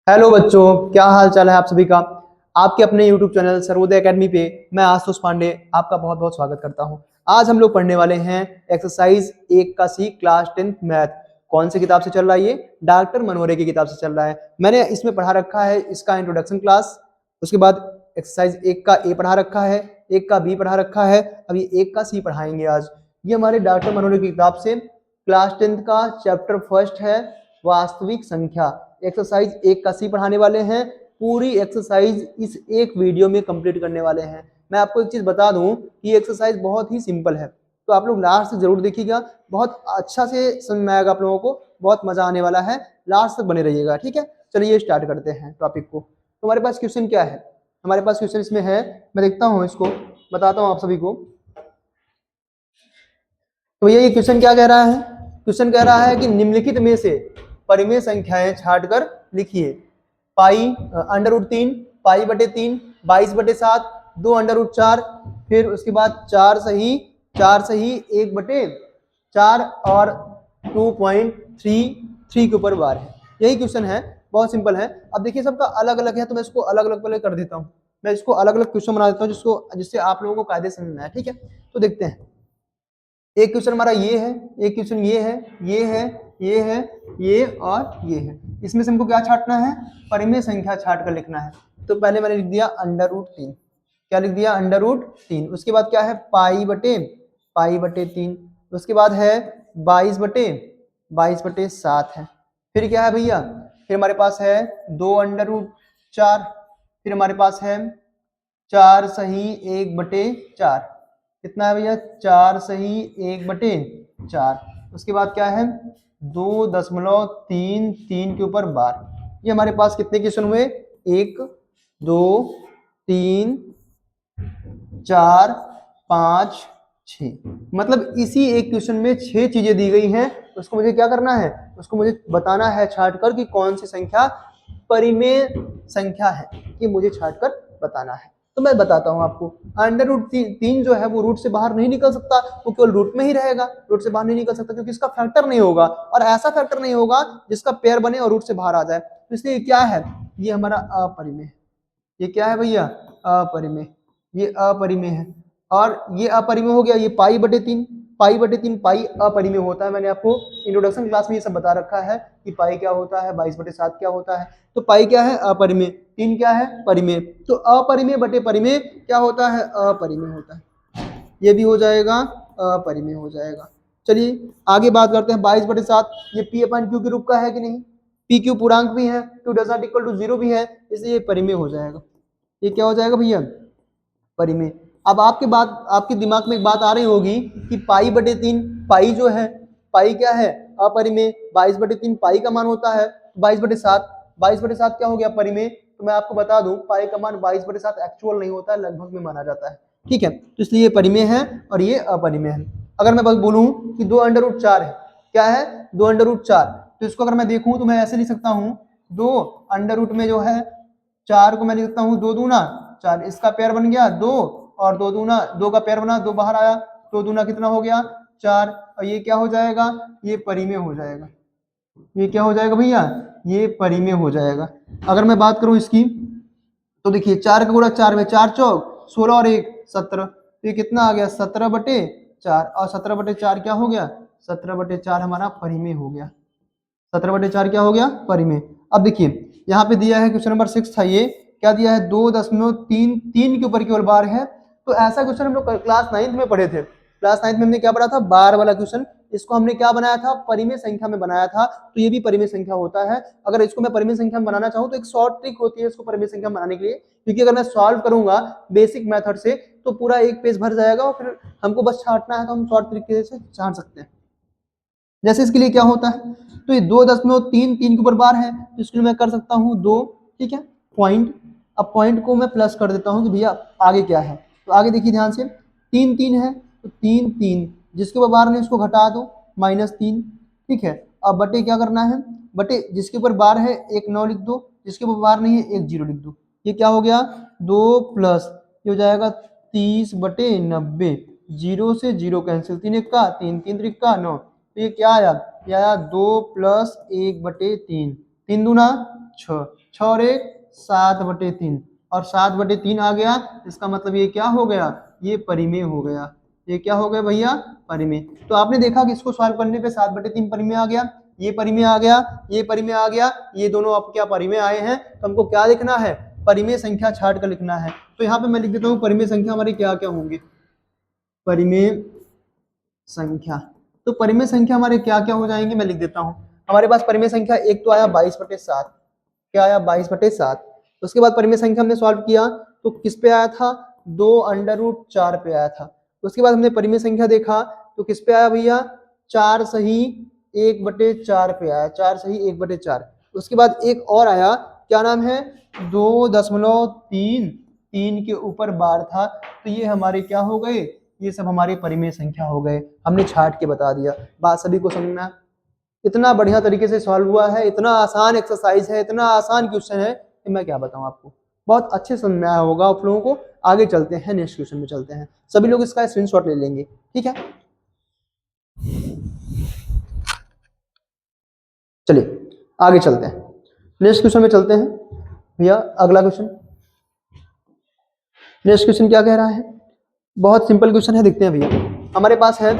Hello बच्चों, क्या हाल चाल है आप सभी का। आपके अपने YouTube चैनल सर्वोदय एकेडमी पे मैं आशुतोष पांडे आपका बहुत बहुत स्वागत करता हूं। आज हम लोग पढ़ने वाले हैं एक्सरसाइज 1 का सी क्लास 10th मैथ। कौन सी किताब से चल रहा है? ये डॉक्टर मनोरे की किताब से चल रहा है। मैंने इसमें पढ़ा रखा है इसका इंट्रोडक्शन क्लास, उसके बाद एक्सरसाइज 1 का ए पढ़ा रखा है, 1 का बी पढ़ा रखा है, अभी 1 का सी पढ़ाएंगे आज। ये हमारे डॉक्टर मनोरे की किताब से क्लास 10th का चैप्टर फर्स्ट है वास्तविक संख्या। एक्सरसाइज 1 का सी पढ़ाने वाले हैं। पूरी एक्सरसाइज इस एक वीडियो में कंप्लीट करने वाले हैं। मैं आपको एक चीज बता दूं कि एक्सरसाइज बहुत ही सिंपल है, तो आप लोग लास्ट से जरूर देखिएगा। बहुत अच्छा से समझ में आएगा आप लोगों को, बहुत मजा आने वाला है। लास्ट तक बने रहिएगा, ठीक है। चलिए स्टार्ट करते हैं टॉपिक को। तो हमारे पास क्वेश्चन क्या है? हमारे पास क्वेश्चन इसमें है, मैं देखता हूँ इसको, बताता हूँ आप सभी को। तो भैया ये क्वेश्चन क्या कह रहा है? क्वेश्चन कह रहा है कि निम्नलिखित में से परिमेय संख्याएं छांटकर लिखिए। पाई √3, पाई बटे 3, 22/7, 2√4, फिर उसके बाद 4 सही, 1/4 और 2.33 के ऊपर बार है। यही क्वेश्चन है, बहुत सिंपल है। अब देखिए सबका अलग अलग है, तो मैं इसको अलग अलग पहले कर देता हूँ। मैं इसको अलग अलग क्वेश्चन बना देता हूँ जिससे आप लोगों को कायदे समझ में आए, ठीक है। तो देखते हैं, एक क्वेश्चन हमारा ये है, एक क्वेश्चन ये है, ये है, ये है, ये और ये है। इसमें से हमको क्या छांटना है? परिमेय संख्या छांट कर लिखना है। तो पहले मैंने लिख दिया √3। क्या लिख दिया? √3। उसके बाद क्या है? पाई बटे 3। उसके बाद है 22/7 है। फिर क्या है भैया? फिर हमारे पास है 2√4। फिर हमारे पास है 4 सही 1/4। कितना है भैया? 4 सही 1/4। उसके बाद क्या है? 2.33 के ऊपर बार। ये हमारे पास कितने क्वेश्चन हुए? 1 2 3 4 5 6। मतलब इसी एक क्वेश्चन में 6 चीजें दी गई हैं। उसको मुझे क्या करना है? उसको मुझे बताना है छांट कर कि कौन सी संख्या परिमेय संख्या है, ये मुझे छांट कर बताना है। तो मैं बताता हूं आपको। √3 जो है वो रूट से बाहर नहीं निकल सकता, वो केवल रूट में ही रहेगा, रूट से बाहर नहीं निकल सकता क्योंकि इसका फैक्टर नहीं होगा, और ऐसा फैक्टर नहीं होगा जिसका पेयर बने और रूट से बाहर आ जाए। तो इसलिए क्या है? ये हमारा अपरिमेय। ये क्या है भैया? अपरिमेय। ये अपरिमेय है, और ये अपरिमेय हो गया। ये पाई/3, पाई/3 पाई अपरिमेय होता है। मैंने आपको इंट्रोडक्शन क्लास में ये सब बता रखा है कि पाई क्या होता है, 22/7 क्या होता है। तो पाई क्या है? अपरिमेय। 3 क्या है? परिमेय। तो अपरिमेय बटे परिमेय क्या होता है? अपरिमेय होता है। ये भी हो जाएगा, अपरिमेय हो जाएगा। चलिए आगे बात करते हैं। 22/7 ये P/Q के रूप का है कि नहीं? PQ पूर्णांक भी है, Q does not equal to 0 भी है, इसलिए ये परिमेय हो जाएगा। ये क्या हो जाएगा भैया? परिमेय। अब आपके दिमाग में एक बात आ रही होगी कि पाई/3, पाई जो है, पाई क्या है? अपरिमेय। 22/3 पाई का मान होता है। 22/7, 22/7 क्या हो गया? परिमेय। तो मैं आपको बता दूं पाई का मान 22/7 एक्चुअल नहीं होता है, लगभग में माना जाता है, ठीक है। तो इसलिए ये परिमेय है और ये अपरिमेय है। अगर मैं बस बोलूं कि 2√4 है, क्या है? 2√4, तो इसको अगर मैं देखूं तो मैं ऐसे लिख सकता हूं, 2 में जो है 4 को मैं लिख सकता हूं 2 दूना 4, इसका पेयर बन गया 2, और 2 दूना 2 का पेयर बना, 2 बाहर आया, 2 दूना कितना हो गया? 4। और ये क्या हो जाएगा? ये परिमेय हो जाएगा। ये क्या हो जाएगा भैया? ये परिमेय हो जाएगा। अगर मैं बात करूं इसकी, तो देखिए 4 का गुणा 4 में 4 चौक 16 और 1 17, तो ये कितना आ गया? 17/4। और 17/4 क्या हो गया? 17/4 हमारा परिमेय हो गया। 17/4 क्या हो गया? परिमेय। अब देखिए यहाँ पे दिया है क्वेश्चन नंबर 6 था, ये क्या दिया है? 2.33 के ऊपर केवल बार है। तो ऐसा क्वेश्चन हम लोग क्लास 9th में पढ़े थे। क्लास 9th में हमने क्या पढ़ा था? बार वाला क्वेश्चन। इसको हमने क्या बनाया था? परिमेय संख्या में बनाया था। तो ये भी परिमेय संख्या होता है। अगर इसको मैं परिमेय संख्या में बनाना चाहूँ तो एक शॉर्ट ट्रिक होती है इसको परिमेय संख्या बनाने के लिए, क्योंकि अगर मैं सॉल्व करूंगा बेसिक मेथड से तो पूरा एक पेज भर जाएगा, और फिर हमको बस छांटना है तो हम शॉर्ट तरीके से छांट सकते हैं। जैसे इसके लिए क्या होता है, तो ये 2.33 के ऊपर बार है, तो इसके लिए मैं कर सकता हूँ 2, ठीक है, पॉइंट। अब पॉइंट को मैं प्लस कर देता हूँ कि भैया आगे क्या है। तो आगे देखिए ध्यान से, 3 है, तो 3 जिसके ऊपर बार नहीं उसको घटा दो, -3, ठीक है। अब बटे क्या करना है? बटे जिसके ऊपर बार है 1 9 लिख दो, जिसके ऊपर बार नहीं है 1 0 लिख दो। ये क्या हो गया? 2 प्लस ये हो जाएगा 30/90, 0 से 0 कैंसिल, 3 1 का 3, 3 3 का 9। तो ये क्या आया? ये आया 2 + 1/3, 3 दूना 6। 6 7/3 और 7/3 आ गया, इसका मतलब ये क्या हो गया, ये परिमेय हो गया। ये क्या हो गया भैया, परिमेय। तो आपने देखा कि इसको सॉल्व करने पे 7/3 परिमेय आ गया, ये परिमेय आ गया, ये परिमेय आ गया, ये दोनों आप क्या परिमेय आए हैं। तो हमको क्या लिखना है, परिमेय संख्या छाट कर लिखना है। तो यहाँ पे मैं लिख देता हूँ परिमेय संख्या हमारी क्या क्या होंगे, परिमेय संख्या। तो परिमेय संख्या हमारे क्या क्या हो जाएंगे, मैं लिख देता हूँ। हमारे पास परिमेय संख्या एक तो आया 22/7, क्या आया 22/7। उसके बाद परिमेय संख्या हमने सॉल्व किया तो किस पे आया था, 2√4 पे आया था। उसके बाद हमने परिमेय संख्या देखा तो किस पे आया भैया, 4 सही 1/4 पे आया, 4 सही 1/4। उसके बाद एक और आया, क्या नाम है, 2.3 के ऊपर बार था। तो ये हमारे क्या हो गए, ये सब हमारे परिमेय संख्या हो गए, हमने छाट के बता दिया। बात सभी को समझ में आया? इतना बढ़िया तरीके से सॉल्व हुआ है, इतना आसान एक्सरसाइज है, इतना आसान क्वेश्चन है कि मैं क्या बताऊं आपको, बहुत अच्छे समझ में आया होगा आप लोगों को। आगे चलते हैं, नेक्स्ट क्वेश्चन में चलते हैं। सभी लोग इसका स्क्रीनशॉट ले लेंगे, ठीक है। चलिए आगे चलते हैं, नेक्स्ट क्वेश्चन में चलते हैं भैया। अगला क्वेश्चन, नेक्स्ट क्वेश्चन क्या कह रहा है, बहुत सिंपल क्वेश्चन है, देखते हैं भैया। हमारे पास है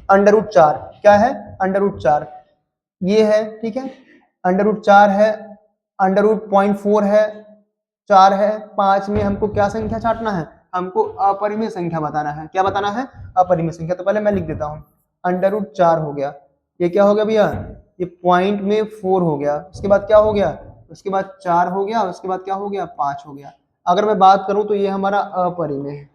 √4, क्या है, √4 ये है, ठीक है। √4 है, √0.4 है, 4 है, 5 में हमको क्या संख्या छाटना है, हमको अपरिमेय संख्या बताना है। क्या बताना है, अपरिमेय संख्या। तो पहले मैं लिख देता हूँ, √4 हो गया, ये क्या हो गया भैया, ये पॉइंट में 4 हो गया। उसके बाद क्या हो गया, उसके बाद 4 हो गया, उसके बाद क्या हो गया, 5 हो गया। अगर मैं बात करूं तो ये हमारा अपरिमेय है,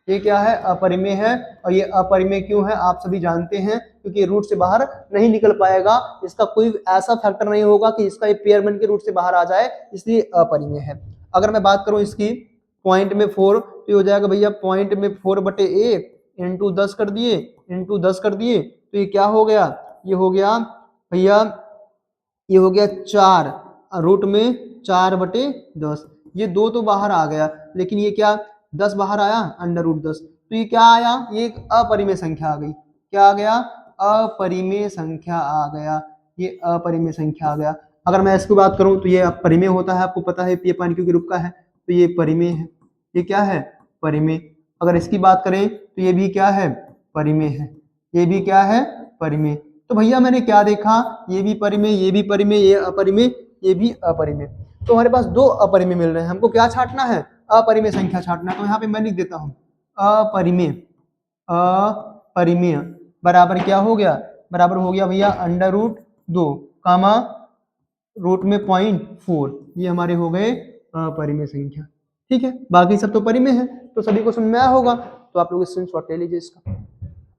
ये क्या है, अपरिमेय है। और ये अपरिमेय क्यों है, आप सभी जानते हैं, क्योंकि रूट से बाहर नहीं निकल पाएगा, इसका कोई ऐसा फैक्टर नहीं होगा कि इसका पेयर बन के रूट से बाहर आ जाए, इसलिए अपरिमेय है। अगर मैं बात करूं इसकी पॉइंट में 4, तो ये हो जाएगा भैया पॉइंट में 4/1 इंटू 10 कर दिए, इंटू 10 कर दिए, तो ये क्या हो गया, ये हो गया भैया, ये हो गया 4, रूट में 4/10। ये 2 तो बाहर आ गया, लेकिन ये क्या, 10 बाहर आया, √10। तो ये क्या आया, ये एक अपरिमेय संख्या आ गई। क्या आ गया, अपरिमेय संख्या आ गया, ये अपरिमेय संख्या आ गया। अगर मैं इसकी बात करूं तो ये परिमेय होता है, आपको पता है, ये पानी के रूप का है, तो ये परिमेय है। ये क्या है, परिमेय। अगर इसकी बात करें तो ये भी क्या है, परिमेय है। ये भी क्या है, परिमेय। तो भैया मैंने क्या देखा, ये भी परिमेय, ये भी परिमेय, ये अपरिमेय, ये भी अपरिमेय। तो हमारे पास 2 अपरिमेय मिल रहे हैं, हमको क्या छाटना है, अपरिमेय संख्या छाटना। तो यहाँ पे मैं लिख देता हूँ अपरिमेय, अपरिमेय बराबर क्या हो गया, बराबर हो गया भैया √2 कामा रूट में 0.4, ये हमारे हो गए अपरिमेय संख्या। ठीक है, बाकी सब तो परिमेय है, तो सभी को समझ में आया होगा। तो आप लोग स्क्रीनशॉट ले लीजिए इसका।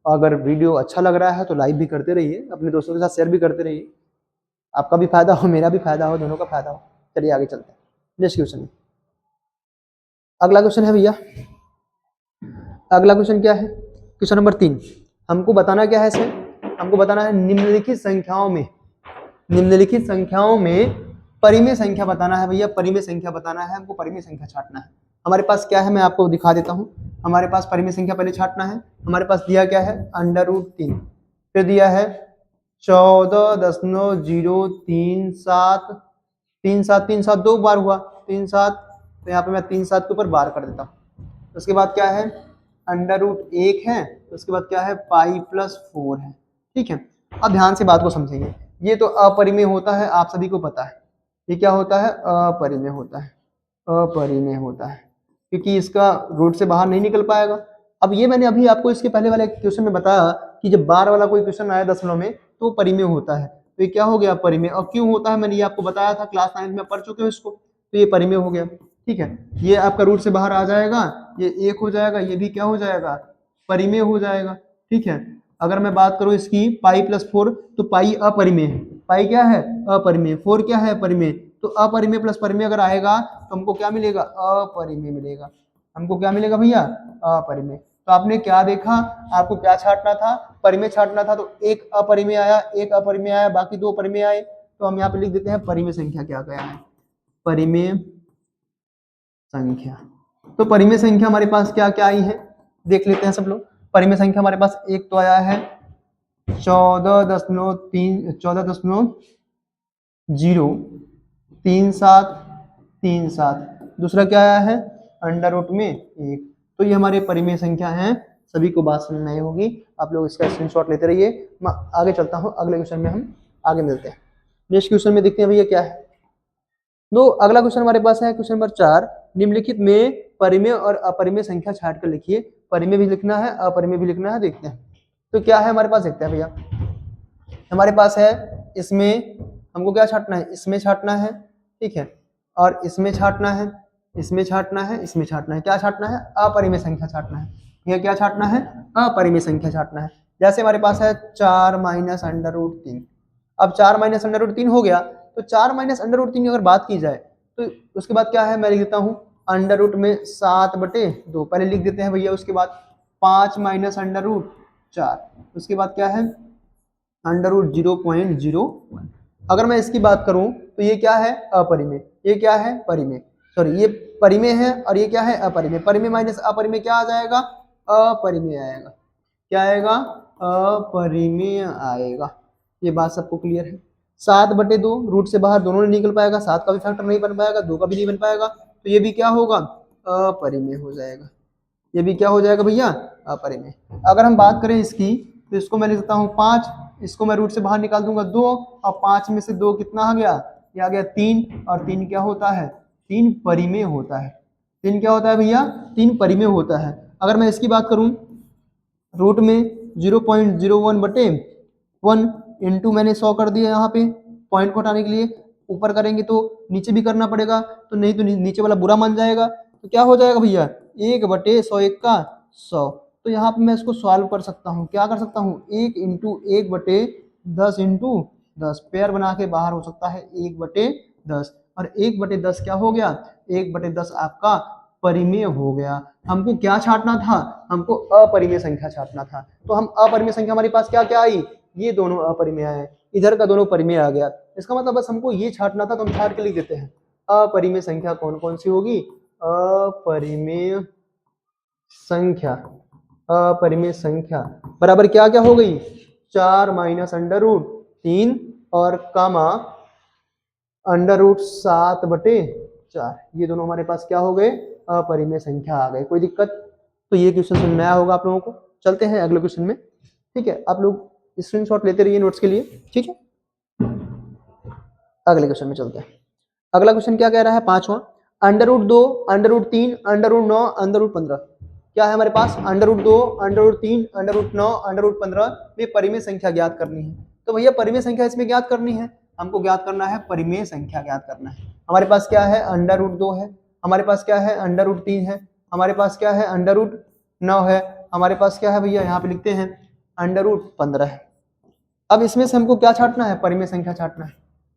अगर वीडियो अच्छा लग रहा है तो लाइक भी करते रहिए, अपने दोस्तों के साथ शेयर भी करते रहिए, आपका भी फायदा हो, मेरा भी फायदा हो, दोनों का फायदा हो। चलिए आगे चलते हैं नेक्स्ट क्वेश्चन। अगला क्वेश्चन है भैया, अगला क्वेश्चन क्या है, क्वेश्चन नंबर 3। हमको बताना क्या है इसमें, हमको बताना है निम्नलिखित संख्याओं में, निम्नलिखित संख्याओं में परिमेय संख्या बताना है भैया, परिमेय संख्या बताना है हमको, परिमेय संख्या छाटना है। हमारे पास क्या है, मैं आपको दिखा देता हूँ। हमारे पास परिमेय संख्या पहले छाटना है। हमारे पास दिया क्या है, √3, फिर दिया है 14.037, 3 7 2 बार हुआ, 3 7, तो यहाँ पे मैं 3 7 के ऊपर बार कर देता हूँ। उसके बाद क्या है, √1 है, उसके बाद क्या है, π+4 है। ठीक है, अब ध्यान से बात को समझेंगे। ये तो अपरिमेय होता है, आप सभी को पता है। ये क्या होता है, अपरिमेय होता है, अपरिमेय होता है, क्योंकि इसका रूट से बाहर नहीं निकल पाएगा। अब ये मैंने अभी आपको इसके पहले वाले क्वेश्चन में बताया कि जब बार वाला कोई क्वेश्चन आया दशमलव में तो परिमेय होता है। तो ये क्या हो गया, परिमेय। और क्यों होता है मैंने ये आपको बताया था, क्लास 9 में पढ़ चुके हो इसको, तो ये परिमेय हो गया। ठीक है, ये आपका रूट से बाहर आ जाएगा, ये 1 हो जाएगा, ये भी क्या हो जाएगा, परिमेय हो जाएगा। ठीक है, अगर मैं बात करूं इसकी π+4, तो पाई अपरिमेय है, पाई क्या है, अपरिमेय, 4 क्या है, परिमेय। तो अपरिमेय प्लस परिमेय अगर आएगा तो हमको क्या मिलेगा, अपरिमेय मिलेगा। हमको क्या मिलेगा भैया, अपरिमेय। तो आपने क्या देखा, आपको क्या छाटना था, परिमेय छाटना था, तो एक अपरिमेय आया, एक अपरिमेय आया, बाकी 2 परिमेय आए। तो हम यहाँ पे लिख देते हैं परिमेय संख्या क्या गया है, परिमेय संख्या। तो परिमेय संख्या हमारे पास क्या क्या आई है, देख लेते हैं सब लोग। परिमेय संख्या हमारे पास एक तो आया है 14.037, 3 7 3 7, दूसरा क्या आया है अंडर रूट में 1। तो ये हमारे परिमेय संख्या हैं, सभी को बात समझ में आई होगी। आप लोग इसका स्क्रीनशॉट लेते रहिए। मैं आगे चलता हूँ, अगले क्वेश्चन में हम आगे मिलते हैं। नेक्स्ट क्वेश्चन में देखते हैं भैया क्या है। तो अगला क्वेश्चन हमारे पास है क्वेश्चन नंबर 4, निम्नलिखित में परिमेय और अपरिमेय संख्या छाट कर लिखिए। परिमेय भी लिखना है, अपरिमेय भी लिखना है। देखते हैं तो क्या है हमारे पास, देखते हैं भैया। हमारे पास है इसमें हमको क्या छाटना है, इसमें छाटना है, ठीक है, और इसमें छाटना है, इसमें छाटना है, इसमें छाटना है। क्या छाटना है, अपरिमेय संख्या छाटना है। यह क्या छाटना है, अपरिमेय संख्या छाटना है। जैसे हमारे पास है 4 माइनस अंडर रूट 3। अब 4 माइनस अंडर रूट 3 हो गया, तो 4 माइनस अंडर रूट 3 की अगर बात की जाए तो उसके बाद क्या है, मैं लिख देता हूँ अंडर रूट में 7/2 पहले लिख देते हैं भैया। उसके बाद 5 माइनस अंडर रूट 4, उसके बाद क्या है अंडर रूट 0.01। अगर मैं इसकी बात करूं तो ये क्या है, अपरिमेय, ये क्या है परिमेय, सॉरी ये परिमेय है और ये क्या है अपरिमेय। परिमेय माइनस अपरिमेय क्या आ जाएगा, अपरिमेय आएगा। क्या आएगा, अपरिमेय आएगा। ये बात सबको क्लियर है। 7/2 रूट से बाहर दोनों नहीं निकल पाएगा, 7 का भी फैक्टर नहीं बन पाएगा, 2 का भी नहीं बन पाएगा, तो ये भी क्या होगा, अपरिमेय हो जाएगा। ये भी क्या हो जाएगा भैया, अपरिमेय। अगर हम बात करें इसकी तो इसको मैं लिख सकता हूँ 5, इसको मैं रूट से बाहर निकाल दूंगा 2, और 5 में से 2 कितना आ गया, ये आ गया 3, और 3 क्या होता है, 3 परिमेय होता है। 3 क्या होता है भैया, 3 परिमेय होता है। अगर मैं इसकी बात करूं रूट में 0.01/1 इंटू मैंने 100 कर दिया, यहाँ पे पॉइंट को हटाने के लिए ऊपर करेंगे तो नीचे भी करना पड़ेगा, तो नहीं तो नीचे वाला बुरा मान जाएगा। तो क्या हो जाएगा भैया 1/100 1 का 100। तो यहाँ पे मैं इसको सॉल्व कर सकता हूँ, क्या कर सकता हूँ 1 इंटू 1/10 इंटू 10 पेयर बना के बाहर हो सकता है 1/10, और 1/10 क्या हो गया, 1/10 आपका परिमेय हो गया। हमको क्या छाटना था, हमको अपरिमेय संख्या छाटना था। तो हम अपरिमेय संख्या हमारे पास क्या क्या आई, ये दोनों अपरिमेय आए, इधर का दोनों परिमेय आ गया। इसका मतलब बस हमको ये छाटना था, तो हम छाट के लिख देते हैं अपरिमेय संख्या कौन कौन सी होगी, अपरिमेय संख्या, अपरिमेय संख्या बराबर क्या क्या हो गई, 4 माइनस अंडर रूट 3 और कामा अंडर रूट 7/4, ये दोनों हमारे पास क्या हो गए, अपरिमेय संख्या आ गए। कोई दिक्कत, तो ये क्वेश्चन समझ में आया होगा आप लोगों को। चलते हैं अगले क्वेश्चन में, ठीक है, आप लोग स्क्रीनशॉट लेते रहिए नोट्स के लिए, ठीक है। अगले क्वेश्चन में चलते हैं। अगला क्वेश्चन क्या कह रहा है, 5वां, under root 2 under root 3 under root 9 under root 15। क्या है हमारे पास, under root 2 under root 3 under root 9 under root 15 में परिमेय संख्या ज्ञात करनी है। तो भैया परिमेय संख्या इसमें ज्ञात करनी है, हमको ज्ञात करना है परिमेय संख्या ज्ञात करना है। हमारे पास क्या है, अंडर रूट 2 है, हमारे पास क्या है अंडर रूट 3 है, हमारे पास क्या है अंडर रूट 9 है, हमारे पास क्या है भैया यहाँ पे लिखते हैं अंडर रूट 15 है। अब इसमें से हमको क्या छाटना है, परिमेय संख्या छाटना है,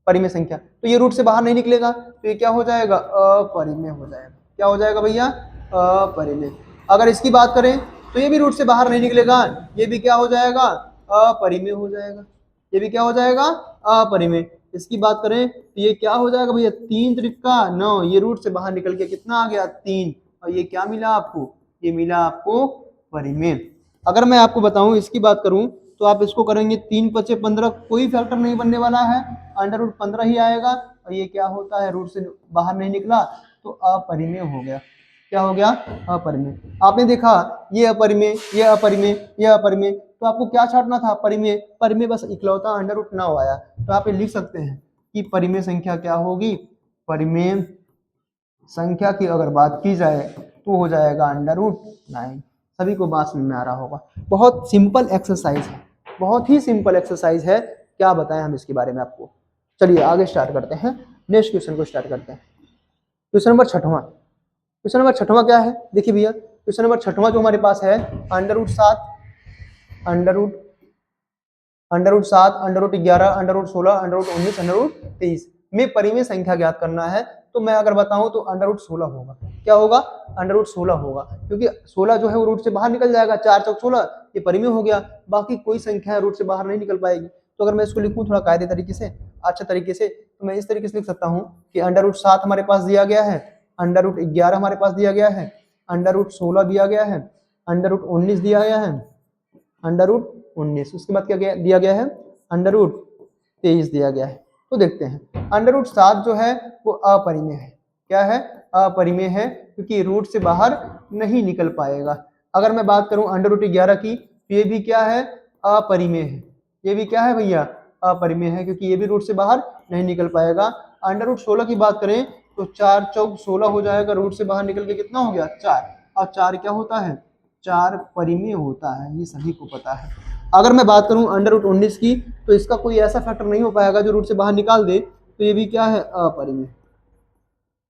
परिमेय संख्या। तो ये रूट से बाहर नहीं निकलेगा, तो ये क्या हो जाएगा, अपरिमेय हो जाएगा। क्या हो जाएगा भैया, अपरिमेय। अगर इसकी बात करें तो ये भी रूट से बाहर नहीं निकलेगा, ये भी क्या हो जाएगा, अपरिमेय हो जाएगा। ये भी क्या हो जाएगा, अपरिमेय। इसकी बात करें तो ये क्या हो जाएगा भैया, 3 त्रिका 9, ये रूट से बाहर निकल के कितना आ गया 3, और ये क्या मिला आपको, ये मिला आपको परिमेय। अगर मैं आपको बताऊं इसकी बात करूं तो आप इसको करेंगे 3×5 = 15, कोई फैक्टर नहीं बनने वाला है, अंडर रूट 15 ही आएगा, और ये क्या होता है रूट से बाहर नहीं निकला तो अपरिमेय हो गया। क्या हो गया, अपरिमेय। आपने देखा ये अपरिमेय, ये अपरिमेय, ये अपरिमेय, तो आपको क्या छाटना था, परिमेय। परिमेय बस इकलौता अंडर रूट 9 आया, तो आप ये लिख सकते हैं कि परिमेय संख्या क्या होगी, परिमेय संख्या की अगर बात की जाए तो हो जाएगा अंडर रूट 9। सभी को बात समझ में आ रहा होगा। बहुत सिंपल एक्सरसाइज है, बहुत ही सिंपल एक्सरसाइज है, क्या बताएं हम इसके बारे में आपको। चलिए आगे स्टार्ट करते हैं, नेक्स्ट क्वेश्चन को स्टार्ट करते हैं। क्वेश्चन नंबर 6वां, क्वेश्चन नंबर 6वां क्या है, देखिए भैया क्वेश्चन नंबर 6वां जो हमारे पास है, under root 7 under root 7 under root 11 under root 16 under root 19 under root 23 में परिमेय संख्या ज्ञात करना है। तो मैं अगर बताऊं तो अंडर रूट 16 होगा। क्या होगा, अंडर रूट 16 होगा, क्योंकि 16 जो है वो रूट से बाहर निकल जाएगा, 4 चौक 16, ये परिमेय हो गया। बाकी कोई संख्या रूट से बाहर नहीं निकल पाएगी। तो अगर मैं इसको लिखूं थोड़ा कायदे तरीके से, अच्छे तरीके से, तो मैं इस तरीके से लिख सकता हूं कि अंडर रूट 7 हमारे पास दिया गया है, अंडर रूट 11 हमारे पास दिया गया है, अंडर रूट 16 दिया गया है, अंडर रूट 19 दिया गया है, अंडर रूट 19, उसके बाद क्या दिया गया है, अंडर रूट 23 दिया गया है। तो देखते हैं अंडर रूट 7 जो है वो अपरिमेय है। क्या है? अपरिमेय है, क्योंकि रूट से बाहर नहीं निकल पाएगा। अगर मैं बात करूं अंडर रूट 11 की, तो ये भी क्या है? अपरिमेय है। ये भी क्या है भैया? अपरिमेय है, क्योंकि ये भी रूट से बाहर नहीं निकल पाएगा। अंडर रूट 16 की बात करें तो 4 चौक 16 हो जाएगा, रूट से बाहर निकल के कितना हो गया? 4। और 4 क्या होता है? 4 परिमेय होता है, ये सभी को पता है। अगर मैं बात करूं अंडर रूट 19 की, तो इसका कोई ऐसा फैक्टर नहीं हो पाएगा जो रूट से बाहर निकाल दे, तो ये भी क्या है? अपरिमेय।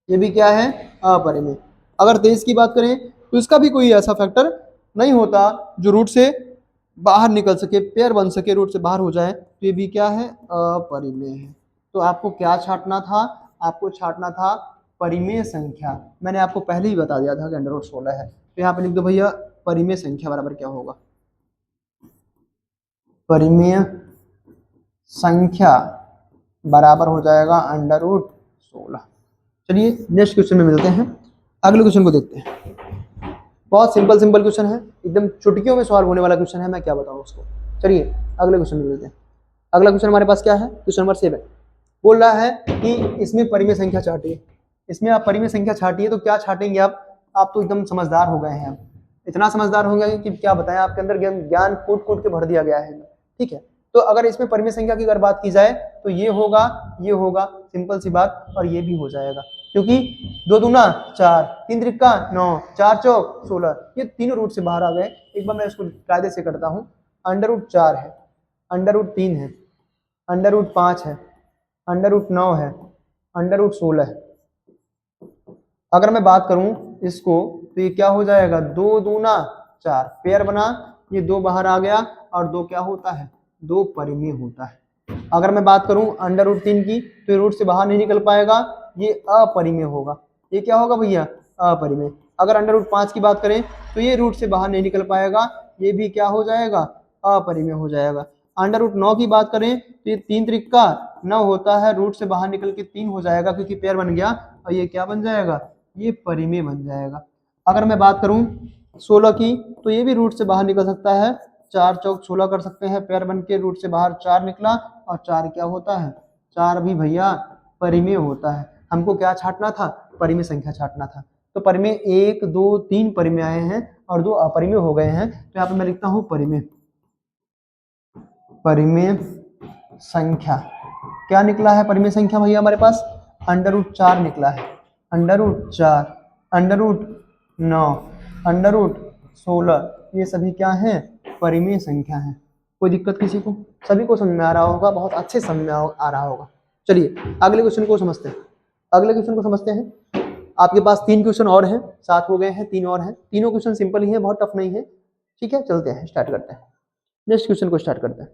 ये भी क्या है? अपरिमेय। अगर 23 की बात करें तो इसका भी कोई ऐसा फैक्टर नहीं होता जो रूट से बाहर निकल सके, पेयर बन सके, रूट से बाहर हो जाए, तो ये भी क्या है? अपरिमेय है। तो आपको क्या छांटना था? आपको छांटना था परिमेय संख्या। मैंने आपको पहले ही बता दिया था कि अंडर रूट 16 है, तो यहाँ पे लिख दो भैया परिमेय संख्या बराबर क्या होगा? परिमेय संख्या बराबर हो जाएगा अंडर रूट 16। चलिए नेक्स्ट क्वेश्चन में मिलते हैं। अगले क्वेश्चन को देखते हैं। बहुत सिंपल सिंपल क्वेश्चन है, एकदम चुटकियों में सॉल्व होने वाला क्वेश्चन है, मैं क्या बताऊं उसको। चलिए अगले क्वेश्चन में मिलते हैं। अगला क्वेश्चन हमारे पास क्या है? क्वेश्चन नंबर 7 बोल रहा है कि इसमें परिमेय संख्या छाटिए। इसमें आप परिमेय संख्या छाटिए, तो क्या छाटेंगे आप तो एकदम समझदार हो गए हैं। इतना समझदार हो गए कि क्या बताएं, आपके अंदर ज्ञान कूट कूट के भर दिया गया है। ठीक है, तो अगर इसमें परिमेय संख्या की अगर बात की जाए तो ये होगा सिंपल सी बात, और ये भी हो जाएगा, क्योंकि 2 दूना 4, 3 त्रिका 9, 4 चौक 16, ये तीनों रूट से बाहर आ गए। एक बार मैं इसको कायदे से करता हूँ। अंडर रूट 4 है, अंडर रूट 3 है, अंडर रूट 5 है, अंडर रूट 9 है, अंडर रूट 16 है। अगर मैं बात करूं इसको तो ये क्या हो जाएगा? 2 दूना 4, पेयर बना, ये 2 बाहर आ गया, और 2 क्या होता है? 2 परिमेय होता है। अगर मैं बात करूं अंडर रूट 3 की, तो ये रूट से बाहर नहीं निकल पाएगा, ये अपरिमेय होगा। ये क्या होगा भैया? अपरिमेय। अगर अंडर रूट 5 की बात करें तो ये रूट से बाहर नहीं निकल पाएगा, ये भी क्या हो जाएगा? अपरिमेय हो जाएगा। अंडर रूट 9 की बात करें तो ये 3 त्रिका 9 होता है, रूट से बाहर निकल के 3 हो जाएगा, क्योंकि पेयर बन गया, और ये क्या बन जाएगा? ये परिमेय बन जाएगा। अगर मैं बात करूं 16 की, तो ये भी रूट से बाहर निकल सकता है, 4 चौक 16 कर सकते हैं, पेयर बन के रूट से बाहर 4 निकला, और 4 क्या होता है? 4 भी भैया परिमेय होता है। हमको क्या छांटना था? परिमेय संख्या छांटना था। तो परिमेय 1 2 3 परिमेय आए हैं और 2 अपरिमेय हो गए हैं, तो यहाँ पे मैं लिखता हूँ परिमेय संख्या। क्या निकला है परिमेय संख्या भैया हमारे पास? अंडर रूट 4 निकला है, under root 4, under root 9, under root 16, ये सभी क्या है? परिमेय संख्या है। कोई दिक्कत किसी को? सभी को समझ में आ रहा होगा, बहुत अच्छे समझ में आ रहा होगा। चलिए अगले क्वेश्चन को समझते हैं। अगले क्वेश्चन को समझते हैं। आपके पास 3 क्वेश्चन और हैं, 7 हो गए हैं, 3 और हैं। तीनों क्वेश्चन सिंपल ही है, बहुत टफ नहीं है। ठीक है, चलते हैं, स्टार्ट करते हैं। नेक्स्ट क्वेश्चन को स्टार्ट करते हैं।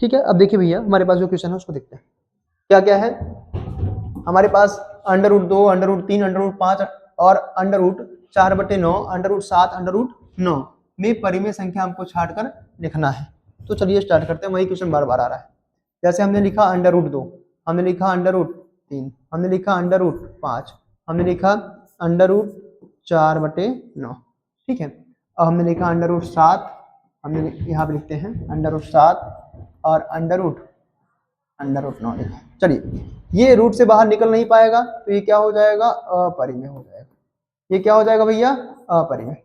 ठीक है, अब देखिए भैया हमारे पास जो क्वेश्चन है उसको देखते हैं। क्या क्या है हमारे पास? Under root 2, under root 3, under root 5 और under root 4/9, under root 7, under root 9 में परिमेय संख्या हमको छाट कर लिखना है। तो चलिए स्टार्ट करते हैं। वही क्वेश्चन बार बार आ रहा है। जैसे हमने लिखा अंडर रूट 2, हमने लिखा अंडर रूट 3, हमने लिखा अंडर रूट 5, हमने लिखा अंडर रूट 4/9। ठीक है, अब हमने लिखा अंडर रूट 7, हमने यहाँ पे लिखते हैं अंडर रूट 7 और अंडर रूट 9 लिखा। चलिए ये रूट से बाहर निकल नहीं पाएगा, तो ये क्या हो जाएगा? अपरिमेय हो जाएगा। ये क्या हो जाएगा भैया? अपरिमेय।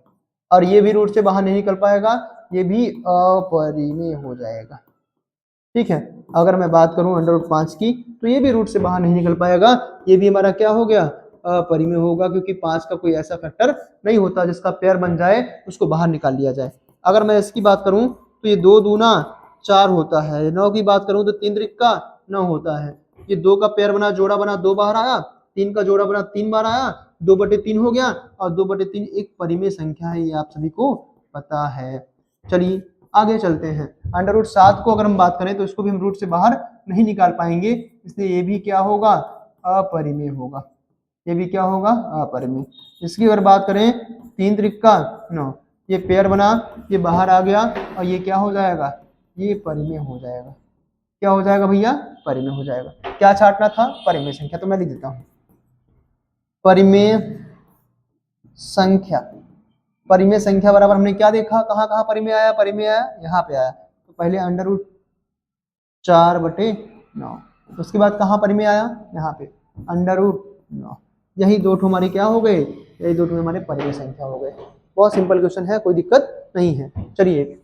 और ये भी रूट से बाहर नहीं निकल पाएगा, ये भी अपरिमेय हो जाएगा। ठीक है, अगर मैं बात करूं अंडर रूट 5 की, तो ये भी रूट से बाहर नहीं निकल पाएगा, ये भी हमारा क्या हो गया? अपरिमेय होगा, क्योंकि 5 का कोई ऐसा फैक्टर नहीं होता जिसका पेयर बन जाए उसको बाहर निकाल लिया जाए। अगर मैं इसकी बात करूं तो ये 2 दूना 4 होता है। 9 की बात करूं तो 3 त्रिका 9 होता है। ये 2 का पेयर बना, जोड़ा बना, 2 बाहर आया, 3 का जोड़ा बना, 3 बार आया, 2/3 हो गया, और 2/3 एक परिमेय संख्या है, ये आप सभी को पता है। चलिए आगे चलते हैं। अंडर रूट 7 को अगर हम बात करें तो इसको भी हम रूट से बाहर नहीं निकाल पाएंगे, इसलिए ये भी क्या होगा? अपरिमेय होगा। ये भी क्या होगा? अपरिमेय। इसकी अगर बात करें 3 त्रिका 9, ये पेयर बना, ये बाहर आ गया, और ये क्या हो जाएगा? ये परिमेय हो जाएगा। क्या हो जाएगा भैया? परिमेय हो जाएगा। क्या छांटना था? परिमेय संख्या। तो मैं लिख देता हूँ परिमेय संख्या। परिमेय संख्या बराबर हमने क्या देखा? कहाँ कहाँ परिमेय आया? परिमेय आया यहाँ पे आया। तो पहले अंडर रूट 4/9, उसके बाद कहाँ परिमेय आया, यहाँ पे √9। यही दो ठो हमारे क्या हो गए, यही दो ठो हमारे परिमेय संख्या हो गए। बहुत सिंपल क्वेश्चन है, कोई दिक्कत नहीं है। चलिए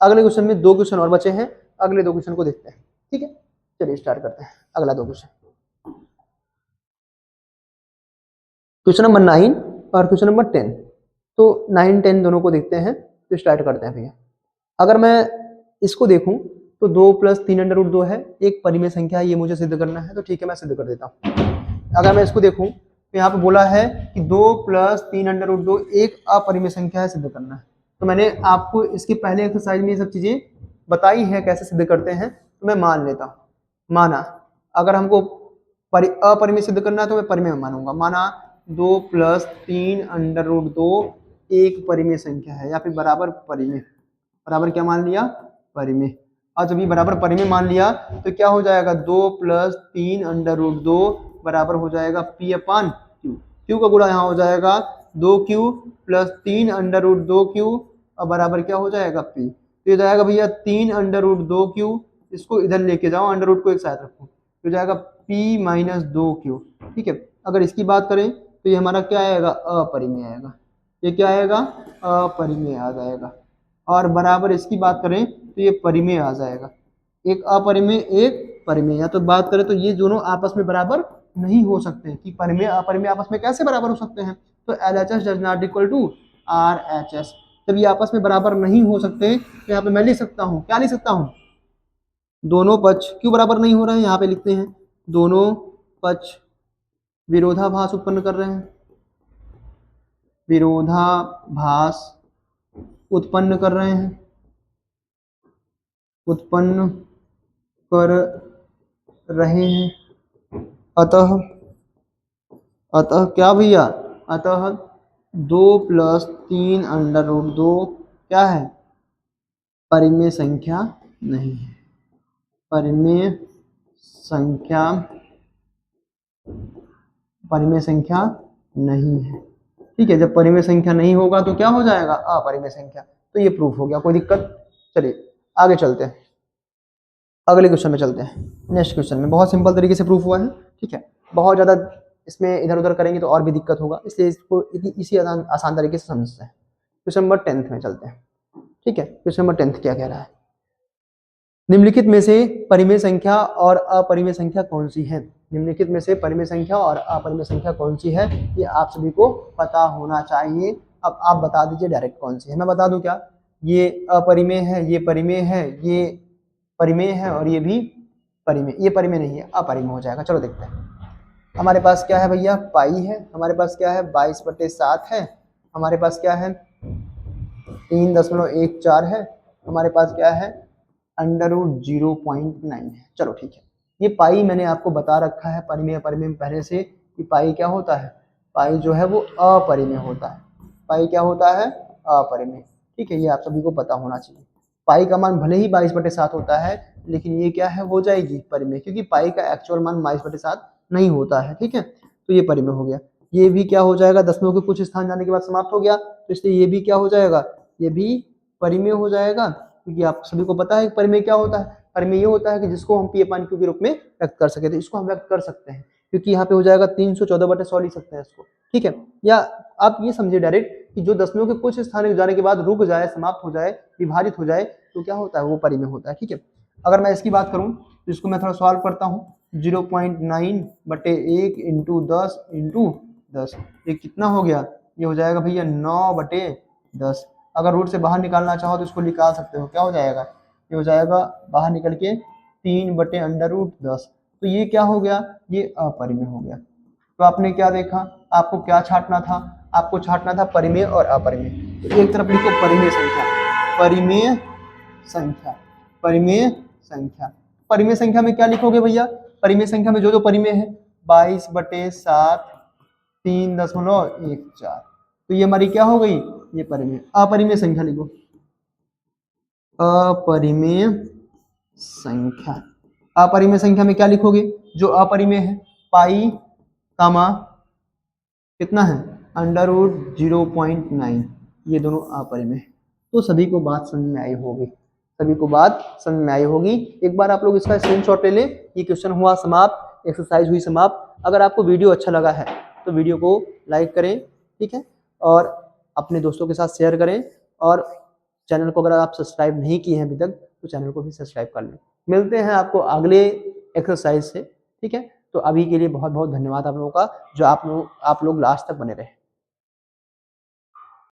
अगले क्वेश्चन में 2 क्वेश्चन और बचे हैं, अगले 2 क्वेश्चन को देखते हैं। ठीक है, चलिए स्टार्ट करते हैं अगला 2 क्वेश्चन। क्वेश्चन नंबर 9 और क्वेश्चन नंबर 10। तो 9 10 दोनों को देखते हैं, तो स्टार्ट करते हैं भैया। अगर मैं इसको देखूं तो 2 + 3√2 है, एक परिमेय संख्या है, ये मुझे सिद्ध करना है, तो ठीक है मैं सिद्ध कर देता हूँ। अगर मैं इसको देखूं तो यहाँ पे बोला है कि 2 + 3√2 एक अपरिमेय संख्या है, सिद्ध करना है। तो मैंने आपको इसके पहले एक्सरसाइज में ये सब चीजें बताई है कैसे सिद्ध करते हैं, तो मैं मान लेता हूँ। माना अगर हमको अपरिमेय सिद्ध करना है तो मैं परिमेय मानूंगा। माना 2 + 3√2 एक परिमेय संख्या है, या फिर बराबर परिमेय, बराबर क्या मान लिया, परिमेय। और जब ये बराबर परिमेय मान लिया तो क्या हो जाएगा, 2 + 3√2 बराबर हो जाएगा P/Q। क्यू का गुणा यहाँ हो जाएगा 2Q + 3√2Q और बराबर क्या हो जाएगा P। तो ये जाएगा भैया 3√2Q, इसको इधर लेके जाओ, अंडर को एक साथ रखो, तो जाएगा P - 2Q। ठीक है, अगर इसकी बात करें तो ये हमारा क्या आएगा, अपरिमेय आएगा। ये क्या आएगा, अपरिमेय आ जाएगा। और बराबर इसकी बात करें तो ये परिमेय आ जाएगा। एक अपरिमेय एक परिमेय, या तो बात करें तो ये दोनों आपस में बराबर नहीं हो सकते कि परिमेय अपरिमेय आपस में कैसे बराबर हो सकते हैं। तो LHS does not equal to RHS। जब ये आपस में बराबर नहीं हो सकते तो यहाँ पे मैं लिख सकता हूँ, क्या लिख सकता हूँ, दोनों पक्ष क्यों बराबर नहीं हो रहे हैं, यहाँ पे लिखते हैं दोनों पक्ष विरोधाभास उत्पन्न कर रहे हैं, विरोधाभास उत्पन्न कर रहे हैं, उत्पन्न कर रहे हैं। अतः क्या भैया, अतः 2 + 3√2 क्या है, परिमेय संख्या नहीं है, परिमेय संख्या, परिमेय संख्या नहीं है। ठीक है, जब परिमेय संख्या नहीं होगा तो क्या हो जाएगा, अपरिमेय संख्या। तो ये प्रूफ हो गया, कोई दिक्कत। चलिए आगे चलते हैं, अगले क्वेश्चन में चलते हैं। नेक्स्ट क्वेश्चन में बहुत सिंपल तरीके से प्रूफ हुआ है। ठीक है, बहुत ज़्यादा इसमें इधर उधर करेंगे तो और भी दिक्कत होगा, इसलिए इसको इसी आसान तरीके से समझते हैं। क्वेश्चन नंबर 10 में चलते हैं। ठीक है, क्वेश्चन नंबर 10 क्या कह रहा है, निम्नलिखित में से परिमेय संख्या और अपरिमेय संख्या कौन सी है। निम्नलिखित में से परिमेय संख्या और अपरिमेय संख्या कौन सी है, ये आप सभी को पता होना चाहिए। अब आप बता दीजिए डायरेक्ट कौन सी है। मैं बता दूं क्या, ये अपरिमेय है, ये परिमेय है, ये परिमेय है और ये भी परिमेय, ये परिमेय नहीं है, अपरिमेय हो जाएगा। चलो देखते हैं। हमारे पास क्या है भैया, पाई है, हमारे पास क्या है 22/7 है, हमारे पास क्या है 3.14 है, हमारे पास क्या है √0.9 है। चलो ठीक है, ये पाई मैंने आपको बता रखा है परिमेय अपरिमेय में पहले से कि पाई क्या होता है, पाई जो है वो अपरिमेय होता है, पाई क्या होता है, अपरिमेय। ठीक है, ये आप सभी को पता होना चाहिए। पाई का मान भले ही 22/7 होता है, लेकिन ये क्या है, हो जाएगी परिमेय, क्योंकि पाई का एक्चुअल मान 22/7 नहीं होता है। ठीक है, तो ये परिमेय हो गया। ये भी क्या हो जाएगा, दशमलव के कुछ स्थान जाने के बाद समाप्त हो गया, तो इसलिए ये भी क्या हो जाएगा, ये भी परिमेय हो जाएगा। क्योंकि आप सभी को पता है परिमेय क्या होता है, परिमेय ये होता है कि जिसको हम P/Q के रूप में व्यक्त कर सके, तो इसको हम व्यक्त कर सकते हैं, क्योंकि यहाँ पे हो जाएगा 314/100 लिख सकते हैं इसको। ठीक है, या आप ये समझिए डायरेक्ट कि जो दशमलव के कुछ स्थान जाने के बाद रुक जाए, समाप्त हो जाए, विभाजित हो जाए, तो क्या होता है, वो परिमेय होता है। ठीक है, अगर मैं इसकी बात करूँ तो इसको मैं थोड़ा सॉल्व करता हूँ। 0.9/1 × 10 × 10, ये कितना हो गया, ये हो जाएगा भैया 9/10। अगर रूट से बाहर निकालना चाहो तो इसको निकाल सकते हो, क्या हो जाएगा, ये हो जाएगा बाहर निकल के 3/√10। तो ये क्या हो गया, ये अपरिमेय हो गया। तो आपने क्या देखा, आपको क्या छांटना था, आपको छांटना था परिमेय और अपरिमेय। तो एक तरफ लिखो परिमेय संख्या, परिमेय संख्या, परिमेय संख्या। परिमेय संख्या में क्या लिखोगे भैया, परिमेय संख्या में जो जो परिमेय है 22/7 3.14, तो ये हमारी क्या हो गई, ये परिमेय। अपरिमेय संख्या लिखो, अपरिमेय संख्या। अपरिमेय संख्या में क्या लिखोगे, जो अपरिमेय है पाई कामा कितना है √0.9, ये दोनों अपरिमेय। तो सभी को बात समझ में आई होगी, सभी को बात समझ में आई होगी। एक बार आप लोग इसका स्क्रीनशॉट ले लें। ये क्वेश्चन हुआ समाप्त, एक्सरसाइज हुई समाप्त। अगर आपको वीडियो अच्छा लगा है तो वीडियो को लाइक करें, ठीक है, और अपने दोस्तों के साथ शेयर करें, और चैनल को अगर आप सब्सक्राइब नहीं किए हैं अभी तक तो चैनल को भी सब्सक्राइब कर लें। मिलते हैं आपको अगले एक्सरसाइज से, ठीक है। तो अभी के लिए बहुत बहुत धन्यवाद आप लोगों का, जो आप लोग लास्ट तक बने रहे।